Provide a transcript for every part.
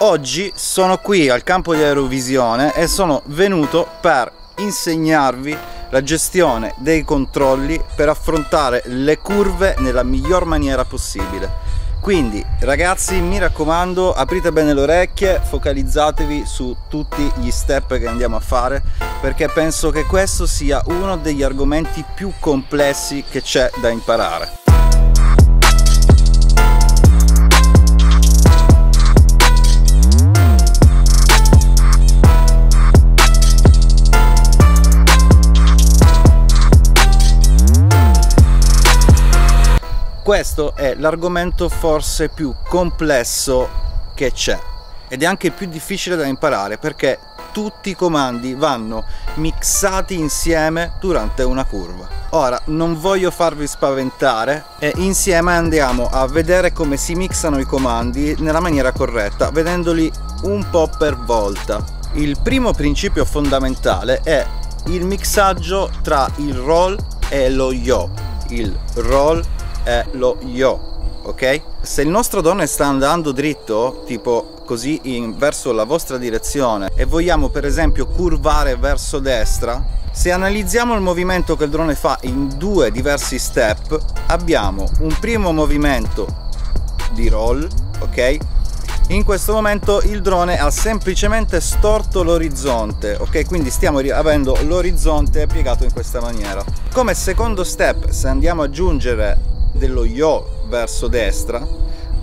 Oggi sono qui al campo di Aerovisione e sono venuto per insegnarvi la gestione dei controlli per affrontare le curve nella miglior maniera possibile. Quindi ragazzi, mi raccomando, aprite bene le orecchie, focalizzatevi su tutti gli step che andiamo a fare, perché penso che questo sia uno degli argomenti più complessi che c'è da imparare. Questo è l'argomento forse più complesso che c'è ed è anche più difficile da imparare, perché tutti i comandi vanno mixati insieme durante una curva. Ora non voglio farvi spaventare e insieme andiamo a vedere come si mixano i comandi nella maniera corretta, vedendoli un po' per volta. Il primo principio fondamentale è il mixaggio tra il roll e lo yaw. Il roll è lo yaw, ok? Se il nostro drone sta andando dritto, tipo così verso la vostra direzione, e vogliamo per esempio curvare verso destra, se analizziamo il movimento che il drone fa in due diversi step, abbiamo un primo movimento di roll, ok? In questo momento il drone ha semplicemente storto l'orizzonte, ok? Quindi stiamo avendo l'orizzonte piegato in questa maniera. Come secondo step, se andiamo ad aggiungere dello yaw verso destra,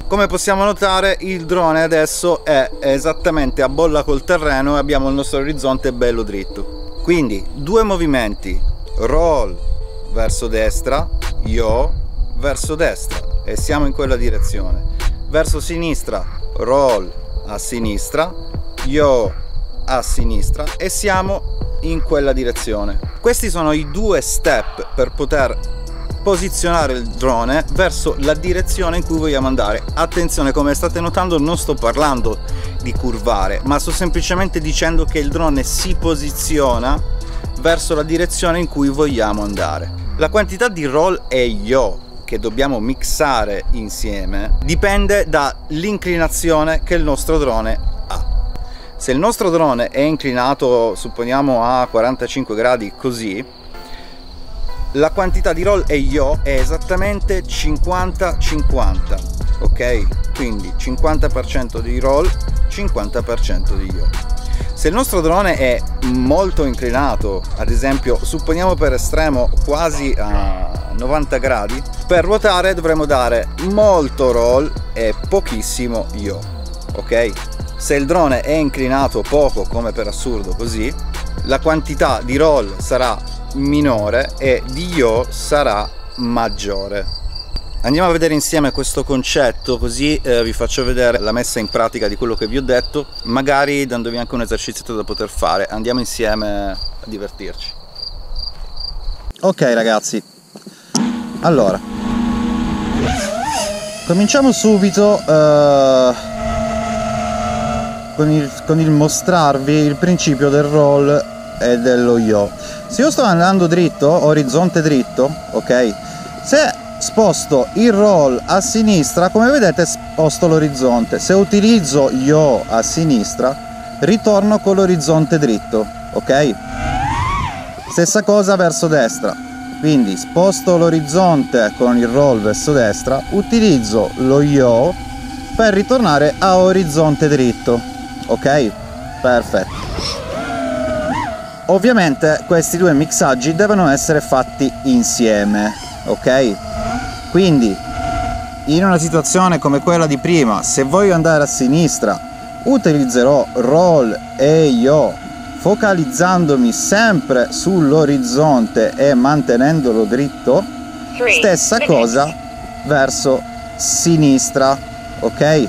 come possiamo notare il drone adesso è esattamente a bolla col terreno e abbiamo il nostro orizzonte bello dritto. Quindi due movimenti: roll verso destra, yaw verso destra, e siamo in quella direzione. Verso sinistra, roll a sinistra, yaw a sinistra, e siamo in quella direzione. Questi sono i due step per poter posizionare il drone verso la direzione in cui vogliamo andare. Attenzione, come state notando non sto parlando di curvare, ma sto semplicemente dicendo che il drone si posiziona verso la direzione in cui vogliamo andare. La quantità di roll e yaw che dobbiamo mixare insieme dipende dall'inclinazione che il nostro drone ha. Se il nostro drone è inclinato, supponiamo a 45 gradi così, la quantità di roll e yaw è esattamente 50-50, ok? Quindi 50% di roll, 50% di yaw. Se il nostro drone è molto inclinato, ad esempio supponiamo per estremo quasi a 90 gradi, per ruotare dovremo dare molto roll e pochissimo yaw, ok? Se il drone è inclinato poco, come per assurdo così, la quantità di roll sarà minore e di yaw sarà maggiore. Andiamo a vedere insieme questo concetto, così vi faccio vedere la messa in pratica di quello che vi ho detto, magari dandovi anche un esercizio da poter fare. Andiamo insieme a divertirci. Ok ragazzi, allora cominciamo subito con il mostrarvi il principio del roll e dello yaw. Se io sto andando dritto, orizzonte dritto, ok? Se sposto il roll a sinistra, come vedete sposto l'orizzonte. Se utilizzo yaw a sinistra, ritorno con l'orizzonte dritto, ok? Stessa cosa verso destra, quindi sposto l'orizzonte con il roll verso destra, utilizzo lo yaw per ritornare a orizzonte dritto, ok? Perfetto. Ovviamente questi due mixaggi devono essere fatti insieme, ok? Quindi in una situazione come quella di prima, se voglio andare a sinistra utilizzerò roll e yaw focalizzandomi sempre sull'orizzonte e mantenendolo dritto. Stessa cosa verso sinistra, ok?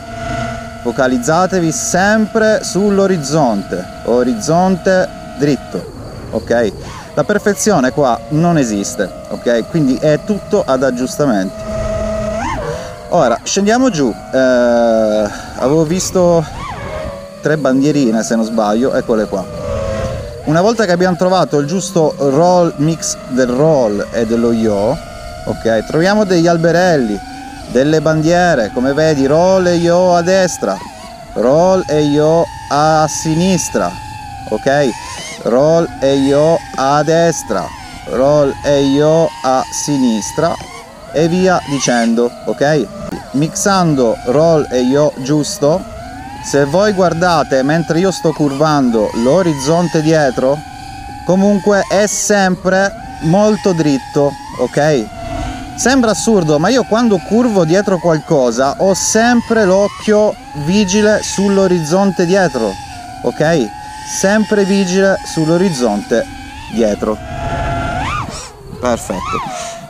Focalizzatevi sempre sull'orizzonte, orizzonte dritto, ok? La perfezione qua non esiste, ok? Quindi è tutto ad aggiustamenti. Ora scendiamo giù, avevo visto 3 bandierine se non sbaglio, eccole qua. Una volta che abbiamo trovato il giusto roll mix del roll e dello yaw, ok, troviamo degli alberelli, delle bandiere, come vedi roll e yaw a destra, roll e io a sinistra, ok, roll e io a destra, roll e io a sinistra e via dicendo, ok, mixando roll e io giusto. Se voi guardate mentre io sto curvando l'orizzonte dietro, comunque è sempre molto dritto, ok? Sembra assurdo, ma io quando curvo dietro qualcosa ho sempre l'occhio vigile sull'orizzonte dietro, ok? Sempre vigile sull'orizzonte dietro. Perfetto.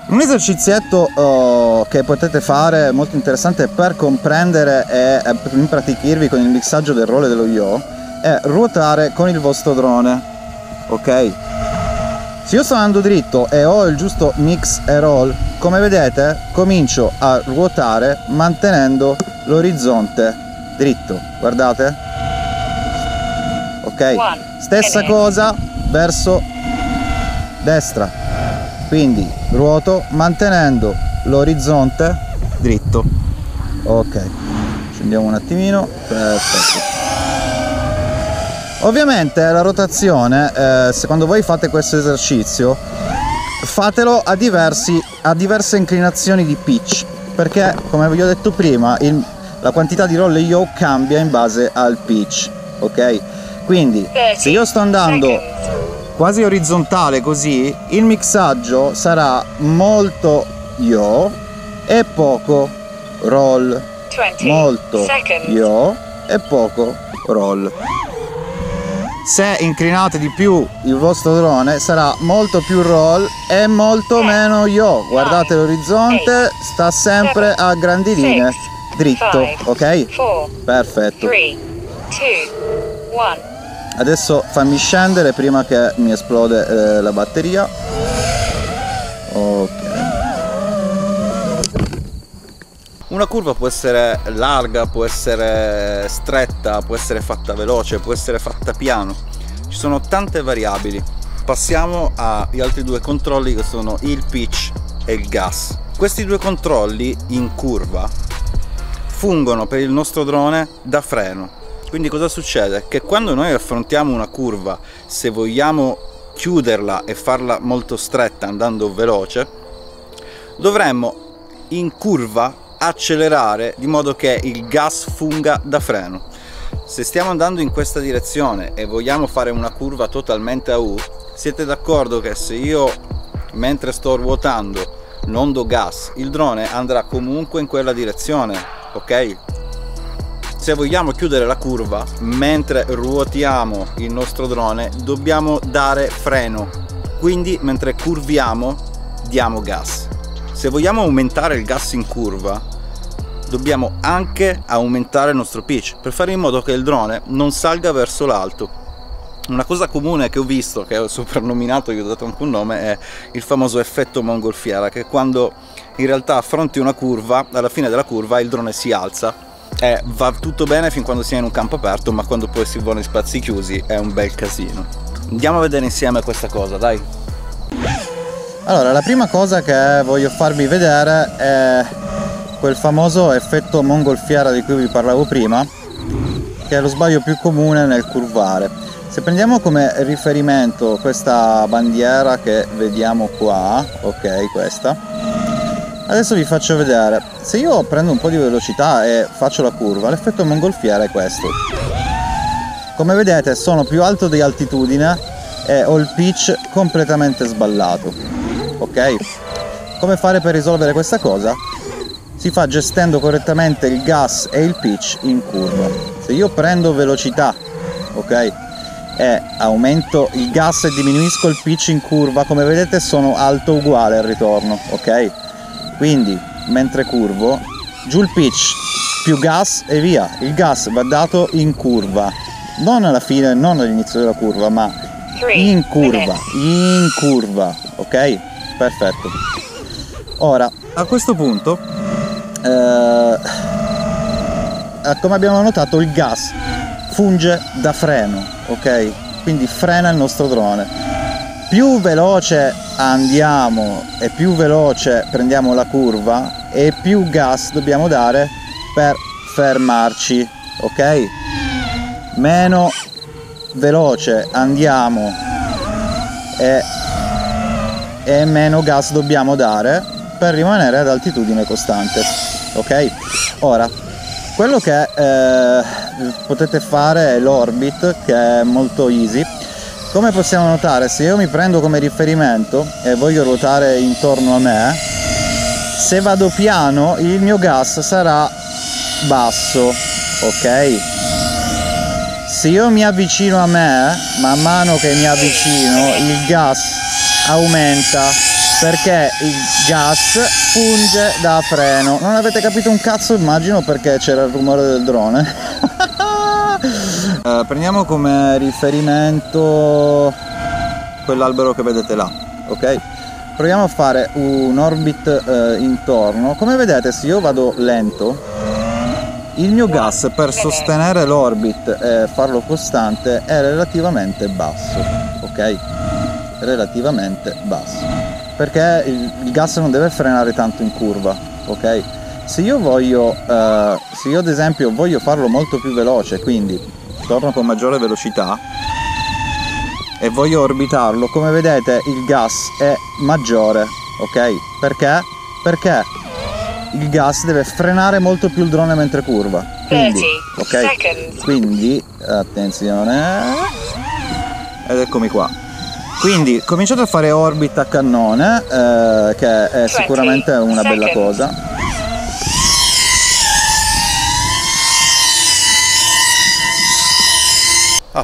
Un esercizietto che potete fare molto interessante per comprendere e impratichirvi con il mixaggio del roll e dello yaw è ruotare con il vostro drone, ok? Se io sto andando dritto e ho il giusto mix e roll, come vedete comincio a ruotare mantenendo l'orizzonte dritto, guardate, ok? Stessa cosa verso destra, quindi ruoto mantenendo l'orizzonte dritto, ok, scendiamo un attimino, perfetto. Ovviamente la rotazione, se quando voi fate questo esercizio, fatelo a diverse inclinazioni di pitch, perché come vi ho detto prima la quantità di roll e yaw cambia in base al pitch, ok? Quindi se io sto andando quasi orizzontale così, il mixaggio sarà molto yaw e poco roll, molto yaw e poco roll. Se inclinate di più il vostro drone sarà molto più roll e molto meno yaw. Guardate l'orizzonte, sta sempre a grandi linee dritto, ok? Perfetto. Adesso fammi scendere prima che mi esplode la batteria. Ok. Una curva può essere larga, può essere stretta, può essere fatta veloce, può essere fatta piano. Ci sono tante variabili. Passiamo agli altri due controlli che sono il pitch e il gas. Questi due controlli in curva fungono per il nostro drone da freno. Quindi cosa succede? Che quando noi affrontiamo una curva, se vogliamo chiuderla e farla molto stretta andando veloce, dovremmo in curva accelerare di modo che il gas funga da freno. Se stiamo andando in questa direzione e vogliamo fare una curva totalmente a U, siete d'accordo che se io mentre sto ruotando non do gas, il drone andrà comunque in quella direzione, ok? Se vogliamo chiudere la curva mentre ruotiamo il nostro drone dobbiamo dare freno, quindi mentre curviamo diamo gas. Se vogliamo aumentare il gas in curva dobbiamo anche aumentare il nostro pitch per fare in modo che il drone non salga verso l'alto. Una cosa comune che ho visto, che ho soprannominato, gli ho dato anche un nome, è il famoso effetto mongolfiera, che quando in realtà affronti una curva, alla fine della curva il drone si alza e va tutto bene fin quando si è in un campo aperto, ma quando poi si va in spazi chiusi è un bel casino. Andiamo a vedere insieme questa cosa, dai. Allora, la prima cosa che voglio farvi vedere è quel famoso effetto mongolfiera di cui vi parlavo prima, che è lo sbaglio più comune nel curvare. Se prendiamo come riferimento questa bandiera che vediamo qua, ok, questa, adesso vi faccio vedere. Se io prendo un po' di velocità e faccio la curva, l'effetto mongolfiera è questo. Come vedete sono più alto di altitudine e ho il pitch completamente sballato, ok? Come fare per risolvere questa cosa? Si fa gestendo correttamente il gas e il pitch in curva. Se io prendo velocità, ok, e aumento il gas e diminuisco il pitch in curva, come vedete sono alto uguale al ritorno, ok? Quindi mentre curvo, giù il pitch più gas e via. Il gas va dato in curva, non alla fine, non all'inizio della curva, ma in curva, ok? Perfetto. Ora, a questo punto, come abbiamo notato, il gas funge da freno, ok? Quindi frena il nostro drone. Più veloce andiamo e più veloce prendiamo la curva e più gas dobbiamo dare per fermarci, ok? meno veloce andiamo e meno gas dobbiamo dare per rimanere ad altitudine costante. Ok? Ora, quello che potete fare è l'orbit, che è molto easy. Come possiamo notare, se io mi prendo come riferimento e voglio ruotare intorno a me, se vado piano il mio gas sarà basso, ok? Se io mi avvicino a me, man mano che mi avvicino il gas aumenta, perché il gas funge da freno. Non avete capito un cazzo, immagino, perché c'era il rumore del drone. Prendiamo come riferimento quell'albero che vedete là, ok? Proviamo a fare un orbit intorno. Come vedete, se io vado lento, il mio gas per sostenere l'orbit e farlo costante è relativamente basso, ok? Relativamente basso, perché il gas non deve frenare tanto in curva, ok? Se io voglio, se io ad esempio voglio farlo molto più veloce, quindi torno con maggiore velocità e voglio orbitarlo, come vedete il gas è maggiore, ok? Perché? Perché il gas deve frenare molto più il drone mentre curva. Quindi, ok? Quindi, attenzione, ed eccomi qua. Quindi cominciate a fare orbit a cannone, che è sicuramente una bella cosa.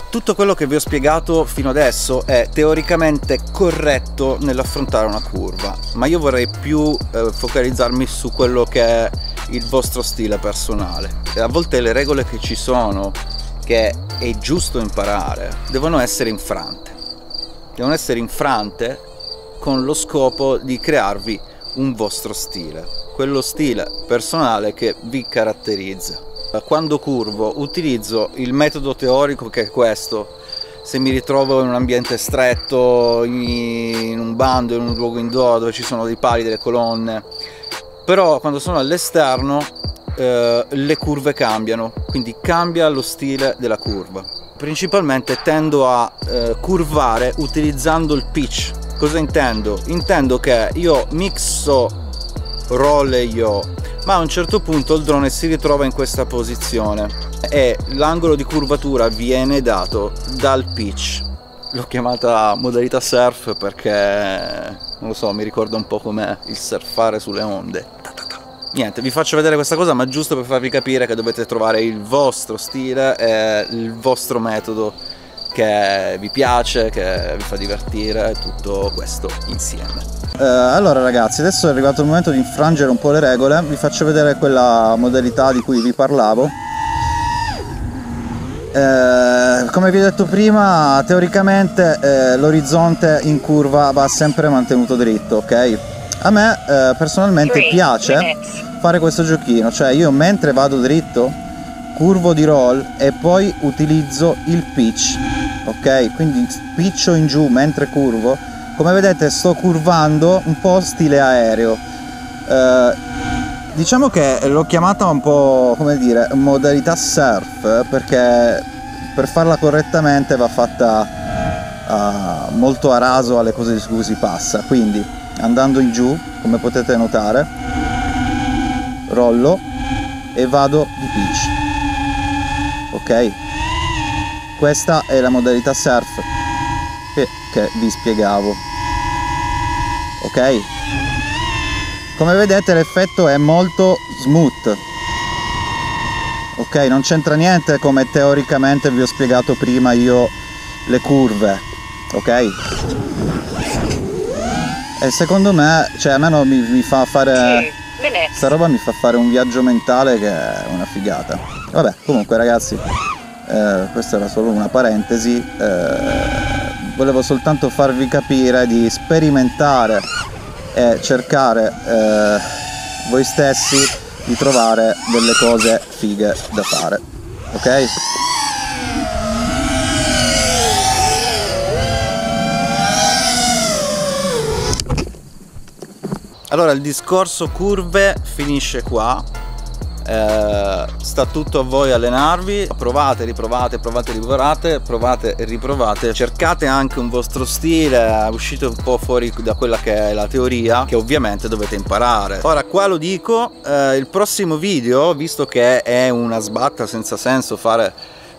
Tutto quello che vi ho spiegato fino adesso è teoricamente corretto nell'affrontare una curva, ma io vorrei più focalizzarmi su quello che è il vostro stile personale. E a volte le regole che ci sono, che è giusto imparare, devono essere infrante. Devono essere infrante con lo scopo di crearvi un vostro stile, quello stile personale che vi caratterizza. Quando curvo utilizzo il metodo teorico, che è questo: se mi ritrovo in un ambiente stretto, in un bando, in un luogo indoor dove ci sono dei pali, delle colonne, però quando sono all'esterno le curve cambiano, quindi cambia lo stile della curva. Principalmente tendo a curvare utilizzando il pitch. Cosa intendo? Intendo che io mixo roll e yaw, ma a un certo punto il drone si ritrova in questa posizione e l'angolo di curvatura viene dato dal pitch. L'ho chiamata modalità surf perché, non lo so, mi ricorda un po' com'è il surfare sulle onde. Niente, vi faccio vedere questa cosa, ma giusto per farvi capire che dovete trovare il vostro stile e il vostro metodo che vi piace, che vi fa divertire, tutto questo insieme. Allora ragazzi, adesso è arrivato il momento di infrangere un po' le regole. Vi faccio vedere quella modalità di cui vi parlavo. Come vi ho detto prima, teoricamente l'orizzonte in curva va sempre mantenuto dritto, ok? A me personalmente piace fare questo giochino, cioè io mentre vado dritto curvo di roll e poi utilizzo il pitch, ok? Quindi spiccio in giù mentre curvo. Come vedete sto curvando un po' stile aereo. Diciamo che l'ho chiamata un po', come dire, modalità surf, perché per farla correttamente va fatta molto a raso alle cose su cui si passa. Quindi andando in giù, come potete notare, rollo e vado di pitch, ok? Questa è la modalità surf che vi spiegavo, ok? Come vedete l'effetto è molto smooth, ok? Non c'entra niente come teoricamente vi ho spiegato prima io le curve, ok? E secondo me, cioè a me non mi fa fare, sta roba mi fa fare un viaggio mentale che è una figata. Vabbè, comunque ragazzi, questa era solo una parentesi, volevo soltanto farvi capire di sperimentare e cercare voi stessi di trovare delle cose fighe da fare, ok? Allora il discorso curve finisce qua. Sta tutto a voi allenarvi, provate, riprovate, provate e riprovate, cercate anche un vostro stile, uscite un po' fuori da quella che è la teoria, che ovviamente dovete imparare. Ora qua lo dico, il prossimo video, visto che è una sbatta senza senso fare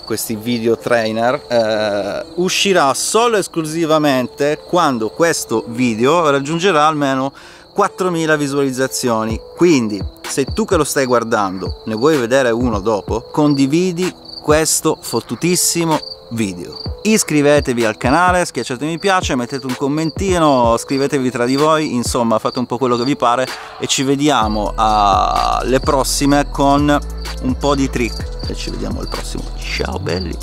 questi video trainer, uscirà solo e esclusivamente quando questo video raggiungerà almeno 4.000 visualizzazioni. Quindi se tu che lo stai guardando ne vuoi vedere uno dopo, condividi questo fottutissimo video, iscrivetevi al canale, schiacciate mi piace, mettete un commentino, scrivetevi tra di voi, insomma fate un po' quello che vi pare e ci vediamo alle prossime con un po' di trick e ci vediamo al prossimo. Ciao belli.